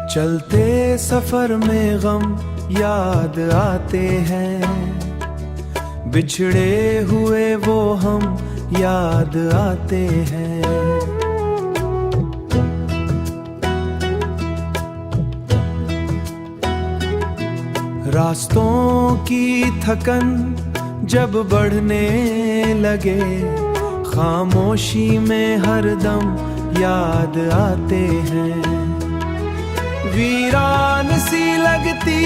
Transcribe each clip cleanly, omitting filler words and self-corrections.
चलते सफर में गम याद आते हैं, बिछड़े हुए वो हम याद आते हैं। रास्तों की थकन जब बढ़ने लगे, खामोशी में हरदम याद आते हैं। वीरान सी लगती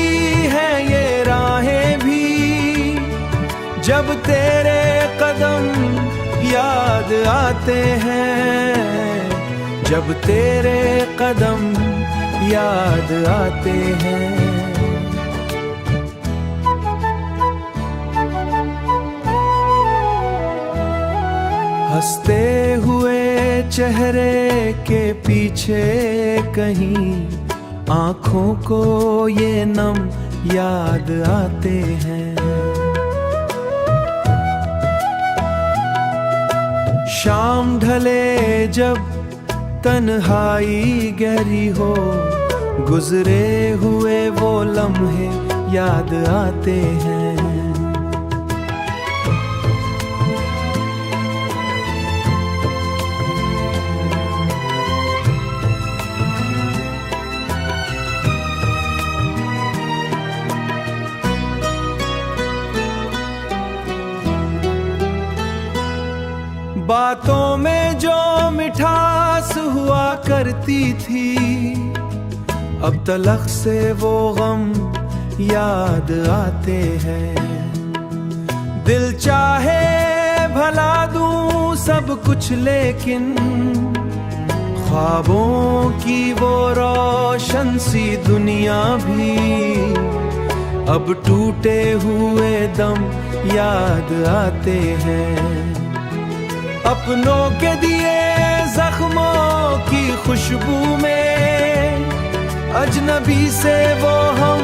है ये राहें भी, जब तेरे कदम याद आते हैं, जब तेरे कदम याद आते हैं। हंसते हुए चेहरे के पीछे कहीं आँखों को ये नम याद आते हैं। शाम ढले जब तन्हाई गहरी हो, गुजरे हुए वो लम्हे याद आते हैं। बातों में जो मिठास हुआ करती थी, अब तलख से वो गम याद आते हैं। दिल चाहे भला दूं सब कुछ, लेकिन ख्वाबों की वो रोशन सी दुनिया भी अब टूटे हुए दम याद आते हैं। अपनों के दिए जख्मों की खुशबू में अजनबी से वो हम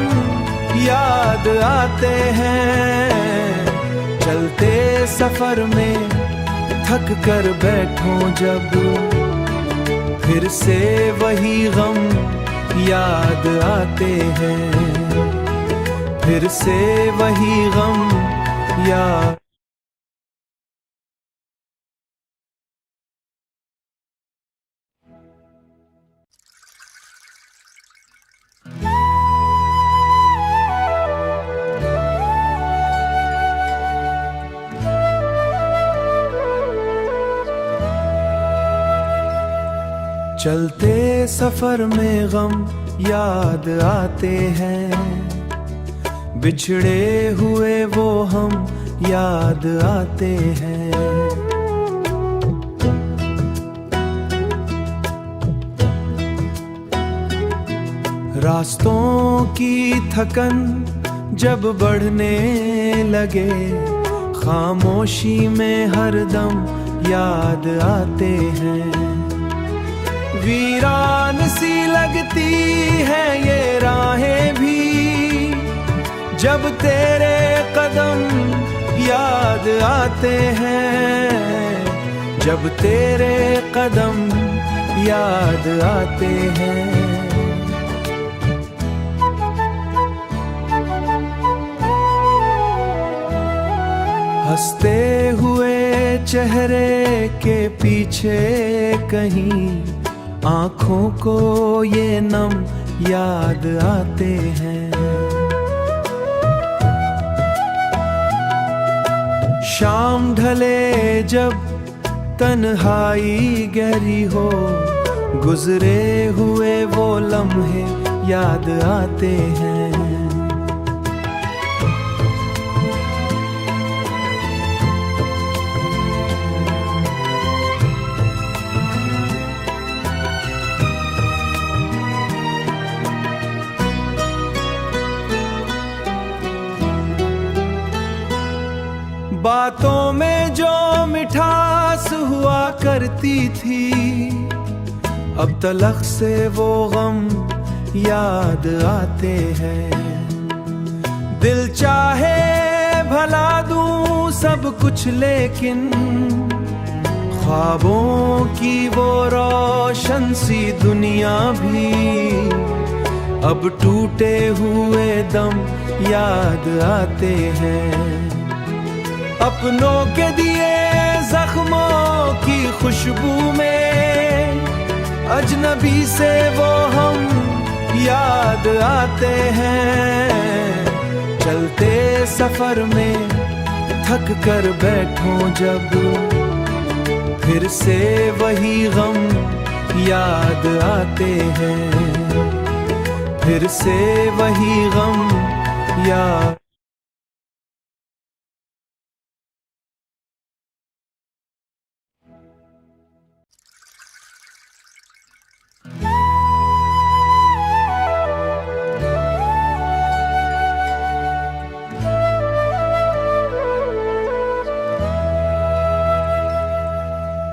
याद आते हैं। चलते सफर में थक कर बैठो जब, फिर से वही गम याद आते हैं, फिर से वही गम याद। चलते सफर में गम याद आते हैं, बिछड़े हुए वो हम याद आते हैं। रास्तों की थकन जब बढ़ने लगे, खामोशी में हरदम याद आते हैं। वीरान सी लगती है ये राहें भी, जब तेरे कदम याद आते हैं, जब तेरे कदम याद आते हैं। हंसते हुए चेहरे के पीछे कहीं आँखों को ये नम याद आते हैं। शाम ढले जब तन्हाई गहरी हो, गुजरे हुए वो लम्हे याद आते हैं। बातों में जो मिठास हुआ करती थी, अब तलख से वो गम याद आते हैं। दिल चाहे भला दूं सब कुछ, लेकिन ख्वाबों की वो रोशन सी दुनिया भी अब टूटे हुए दम याद आते हैं। अपनों के दिए जख्मों की खुशबू में अजनबी से वो हम याद आते हैं। चलते सफर में थक कर बैठो जब फिर से वही गम याद आते हैं। फिर से वही गम याद।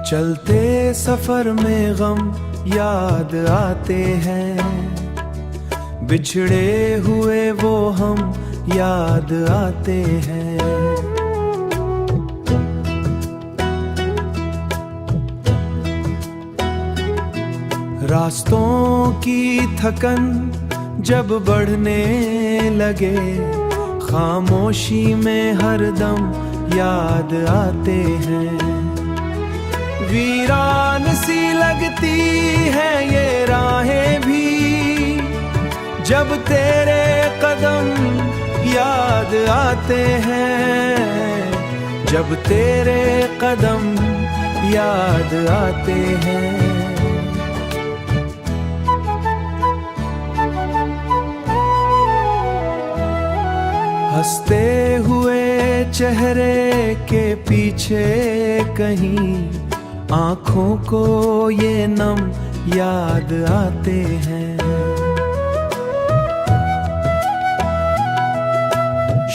चलते सफर में गम याद आते हैं। बिछड़े हुए वो हम याद आते हैं। रास्तों की थकन जब बढ़ने लगे खामोशी में हरदम याद आते हैं। वीरान सी लगती है ये राहें भी जब तेरे कदम याद आते हैं। जब तेरे कदम याद आते हैं। हंसते हुए चेहरे के पीछे कहीं आँखों को ये नम याद आते हैं।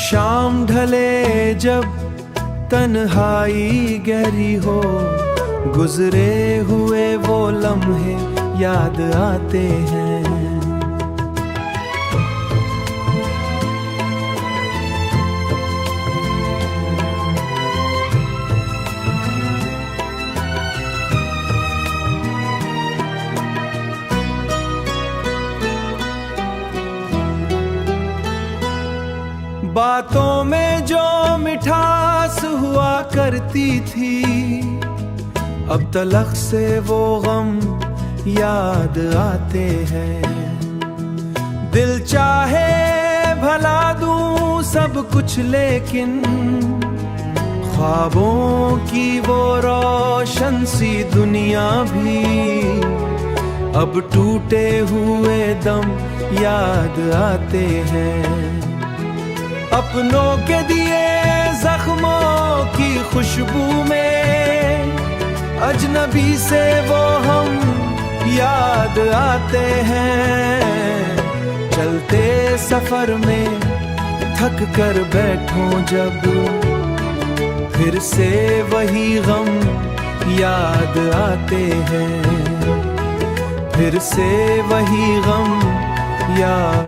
शाम ढले जब तन्हाई गहरी हो गुजरे हुए वो लम्हे याद आते हैं। बातों में जो मिठास हुआ करती थी अब तलख से वो गम याद आते हैं। दिल चाहे भला दूं सब कुछ लेकिन ख्वाबों की वो रोशन सी दुनिया भी अब टूटे हुए दम याद आते हैं। अपनों के दिए जख्मों की खुशबू में अजनबी से वो हम याद आते हैं। चलते सफर में थक कर बैठो जब फिर से वही गम याद आते हैं। फिर से वही गम याद।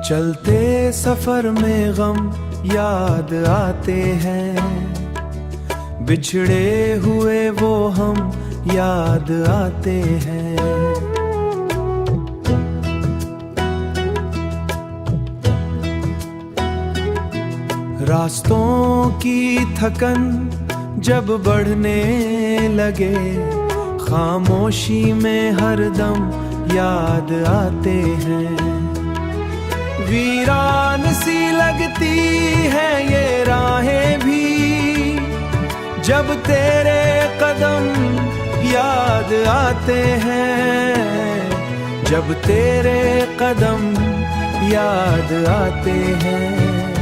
चलते सफर में गम याद आते हैं। बिछड़े हुए वो हम याद आते हैं। रास्तों की थकन जब बढ़ने लगे खामोशी में हरदम याद आते हैं। वीरान सी लगती है ये राहें भी जब तेरे कदम याद आते हैं। जब तेरे कदम याद आते हैं।